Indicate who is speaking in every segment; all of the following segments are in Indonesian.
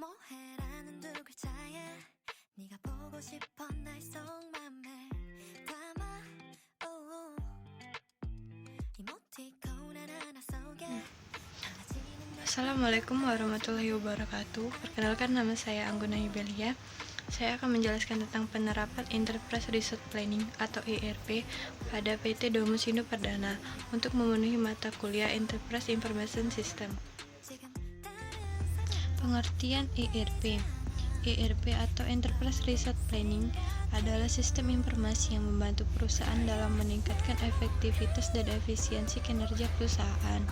Speaker 1: 뭐해라는 두 글자에 네가 보고 싶어 날 속맘에 담아 이모티콘 하나하나 속에
Speaker 2: Assalamualaikum warahmatullahi wabarakatuh. Perkenalkan, nama saya Angguna Yubelia. Saya akan menjelaskan tentang penerapan Enterprise Resource Planning atau ERP pada PT Domus Indo Perdana untuk memenuhi mata kuliah Enterprise Information System. Pengertian ERP. ERP atau Enterprise Resource Planning adalah sistem informasi yang membantu perusahaan dalam meningkatkan efektivitas dan efisiensi kinerja perusahaan.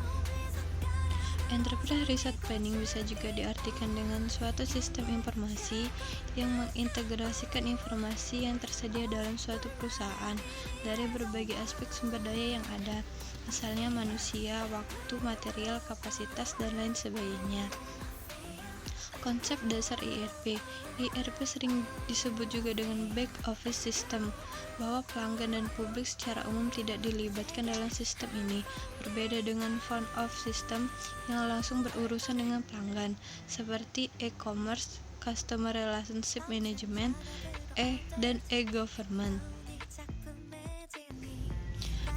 Speaker 2: Enterprise Resource Planning bisa juga diartikan dengan suatu sistem informasi yang mengintegrasikan informasi yang tersedia dalam suatu perusahaan dari berbagai aspek sumber daya yang ada, misalnya manusia, waktu, material, kapasitas, dan lain sebagainya. Konsep dasar ERP. ERP sering disebut juga dengan back office system, bahwa pelanggan dan publik secara umum tidak dilibatkan dalam sistem ini, berbeda dengan front office system yang langsung berurusan dengan pelanggan, seperti e-commerce, customer relationship management, dan e-government.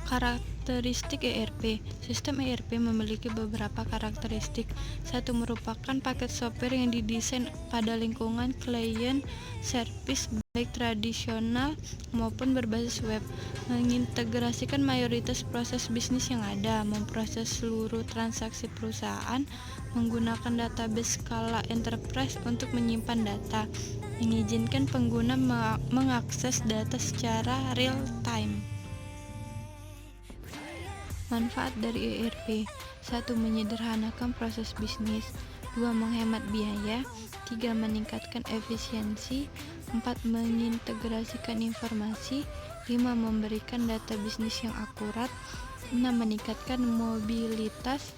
Speaker 2: Karakteristik ERP. Sistem ERP memiliki beberapa karakteristik. Satu, merupakan paket software yang didesain pada lingkungan klien service baik tradisional maupun berbasis web, mengintegrasikan mayoritas proses bisnis yang ada, memproses seluruh transaksi perusahaan, menggunakan database skala enterprise untuk menyimpan data, mengizinkan pengguna mengakses data secara real time. Manfaat dari ERP. 1. Menyederhanakan proses bisnis. 2. Menghemat biaya. 3. Meningkatkan efisiensi. 4. Mengintegrasikan informasi. 5. Memberikan data bisnis yang akurat. 6. Meningkatkan mobilitas.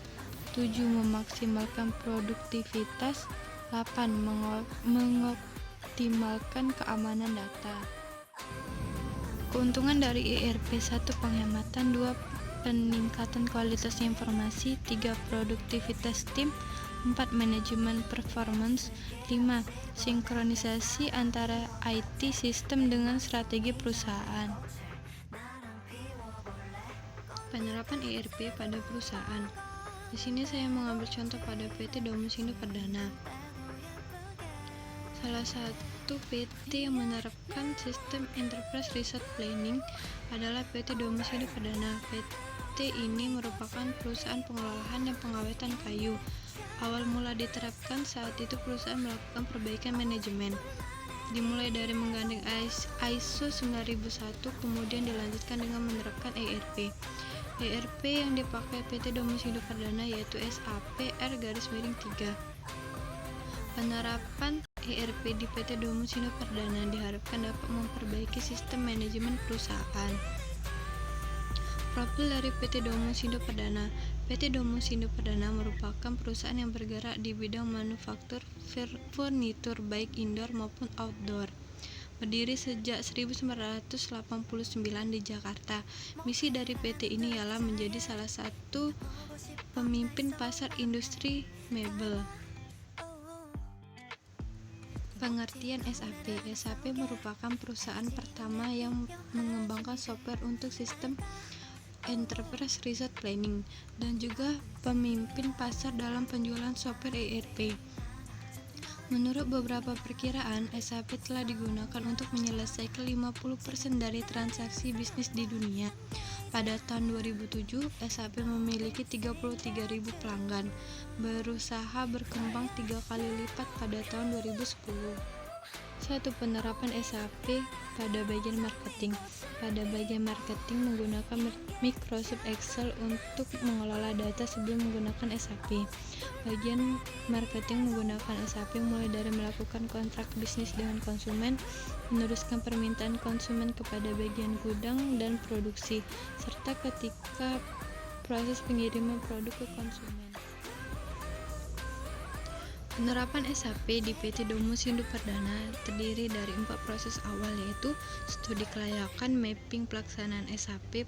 Speaker 2: 7. Memaksimalkan produktivitas. 8. Mengoptimalkan keamanan data. Keuntungan dari ERP. 1. Penghematan. 2. Peningkatan kualitas informasi. 3. Produktivitas tim. 4. Manajemen performance. 5. Sinkronisasi antara IT sistem dengan strategi perusahaan. Penerapan ERP pada perusahaan. Di sini saya mengambil contoh pada PT Domus Indo Perdana. Salah satu PT yang menerapkan sistem Enterprise Resource Planning adalah PT Domus Indo Perdana. PT ini merupakan perusahaan pengolahan dan pengawetan kayu. Awal mula diterapkan saat itu perusahaan melakukan perbaikan manajemen. Dimulai dari menggandeng ISO 9001, kemudian dilanjutkan dengan menerapkan ERP. ERP yang dipakai PT Domus Indo Perdana yaitu SAP R-3. Penerapan ERP di PT Domus Indo Perdana diharapkan dapat memperbaiki sistem manajemen perusahaan. Profil dari PT Domus Indo Perdana. PT Domus Indo Perdana merupakan perusahaan yang bergerak di bidang manufaktur furnitur baik indoor maupun outdoor. Berdiri sejak 1989 di Jakarta. Misi dari PT ini ialah menjadi salah satu pemimpin pasar industri mebel. Pengertian SAP. SAP merupakan perusahaan pertama yang mengembangkan software untuk sistem Enterprise Resource Planning dan juga pemimpin pasar dalam penjualan software ERP. Menurut beberapa perkiraan, SAP telah digunakan untuk menyelesaikan 50% dari transaksi bisnis di dunia. Pada tahun 2007, SAP memiliki 33.000 pelanggan, berusaha berkembang 3 kali lipat pada tahun 2010. 1. Penerapan SAP pada bagian marketing. Pada bagian marketing menggunakan Microsoft Excel untuk mengelola data sebelum menggunakan SAP. Bagian marketing menggunakan SAP mulai dari melakukan kontrak bisnis dengan konsumen, meneruskan permintaan konsumen kepada bagian gudang dan produksi, serta ketika proses pengiriman produk ke konsumen. Penerapan SAP di PT Domus Indo Perdana terdiri dari 4 proses awal, yaitu studi kelayakan, mapping pelaksanaan SAP,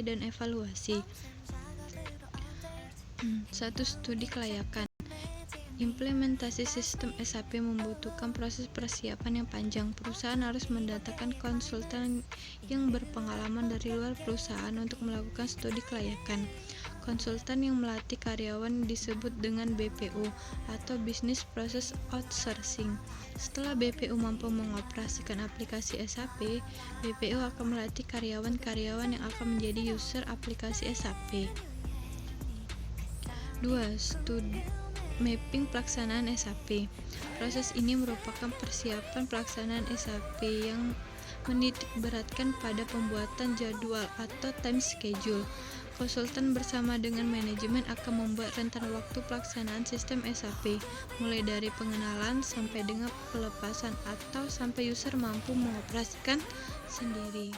Speaker 2: dan evaluasi. 1. Studi kelayakan. Implementasi sistem SAP membutuhkan proses persiapan yang panjang. Perusahaan harus mendatangkan konsultan yang berpengalaman dari luar perusahaan untuk melakukan studi kelayakan. Konsultan yang melatih karyawan disebut dengan BPO atau Business Process Outsourcing. Setelah BPO mampu mengoperasikan aplikasi SAP, BPO akan melatih karyawan-karyawan yang akan menjadi user aplikasi SAP. 2. Studi mapping pelaksanaan SAP. Proses ini merupakan persiapan pelaksanaan SAP yang menitik beratkan pada pembuatan jadwal atau time schedule. Konsultan bersama dengan manajemen akan membuat rentan waktu pelaksanaan sistem SAP, mulai dari pengenalan sampai dengan pelepasan atau sampai user mampu mengoperasikan sendiri.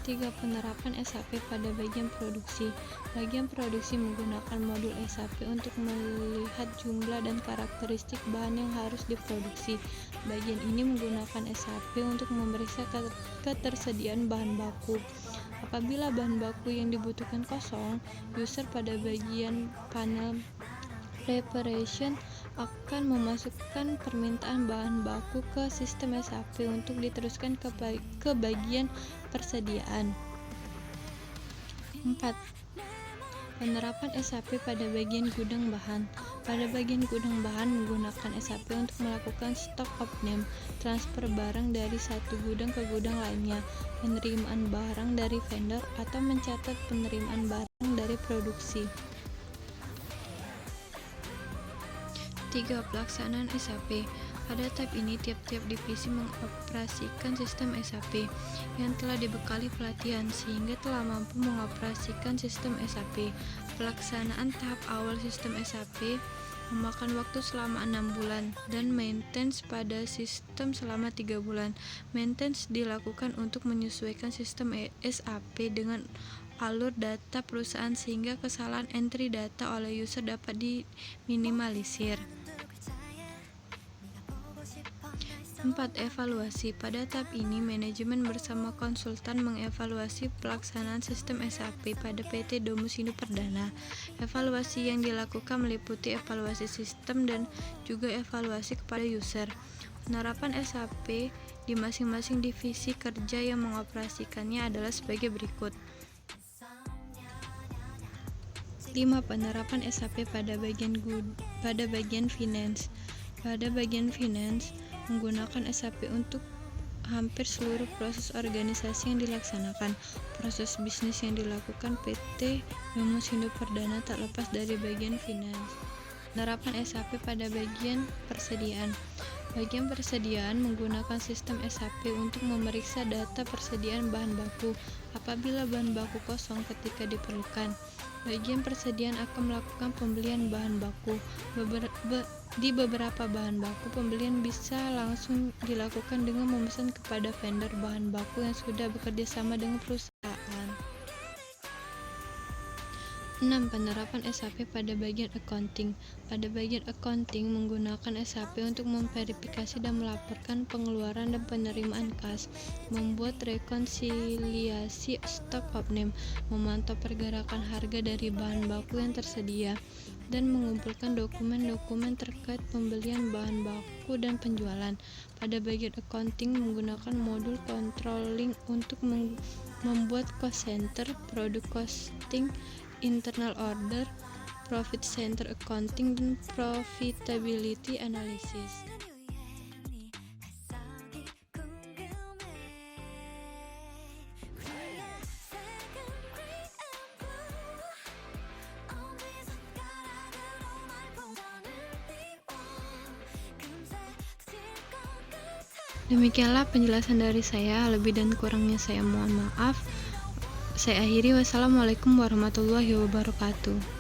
Speaker 2: 3. Penerapan SAP pada bagian produksi. Bagian produksi menggunakan modul SAP untuk melihat jumlah dan karakteristik bahan yang harus diproduksi. Bagian ini menggunakan SAP untuk memeriksa ketersediaan bahan baku. Apabila bahan baku yang dibutuhkan kosong, user pada bagian panel preparation akan memasukkan permintaan bahan baku ke sistem SAP untuk diteruskan ke bagian persediaan. 4. Penerapan SAP pada bagian gudang bahan. Pada bagian gudang bahan menggunakan SAP untuk melakukan stock opname, transfer barang dari satu gudang ke gudang lainnya, penerimaan barang dari vendor, atau mencatat penerimaan barang dari produksi. 3. Pelaksanaan SAP. Pada tahap ini, tiap-tiap divisi mengoperasikan sistem SAP yang telah dibekali pelatihan sehingga telah mampu mengoperasikan sistem SAP. Pelaksanaan tahap awal sistem SAP memakan waktu selama 6 bulan dan maintenance pada sistem selama 3 bulan. Maintenance dilakukan untuk menyesuaikan sistem SAP dengan alur data perusahaan sehingga kesalahan entry data oleh user dapat diminimalisir. 4. Evaluasi. Pada tahap ini, manajemen bersama konsultan mengevaluasi pelaksanaan sistem SAP pada PT Domus Indo Perdana. Evaluasi yang dilakukan meliputi evaluasi sistem dan juga evaluasi kepada user. Penerapan SAP di masing-masing divisi kerja yang mengoperasikannya adalah sebagai berikut. 5. Penerapan SAP pada bagian finance. Pada bagian finance, menggunakan SAP untuk hampir seluruh proses organisasi yang dilaksanakan. Proses bisnis yang dilakukan PT Domus Indo Perdana tak lepas dari bagian finance. Penerapan SAP pada bagian persediaan. Bagian persediaan menggunakan sistem SAP untuk memeriksa data persediaan bahan baku apabila bahan baku kosong ketika diperlukan. Bagian persediaan akan melakukan pembelian bahan baku. Di beberapa bahan baku, pembelian bisa langsung dilakukan dengan memesan kepada vendor bahan baku yang sudah bekerja sama dengan perusahaan. 6. Penerapan SAP pada bagian accounting. Pada bagian accounting, menggunakan SAP untuk memverifikasi dan melaporkan pengeluaran dan penerimaan kas, membuat rekonsiliasi stok opname, memantau pergerakan harga dari bahan baku yang tersedia, dan mengumpulkan dokumen-dokumen terkait pembelian bahan baku dan penjualan. Pada bagian accounting, menggunakan modul controlling untuk membuat cost center, product costing, internal order, profit center accounting, dan profitability analysis. Demikianlah penjelasan dari saya, lebih dan kurangnya saya mohon maaf. Saya akhiri, wassalamualaikum warahmatullahi wabarakatuh.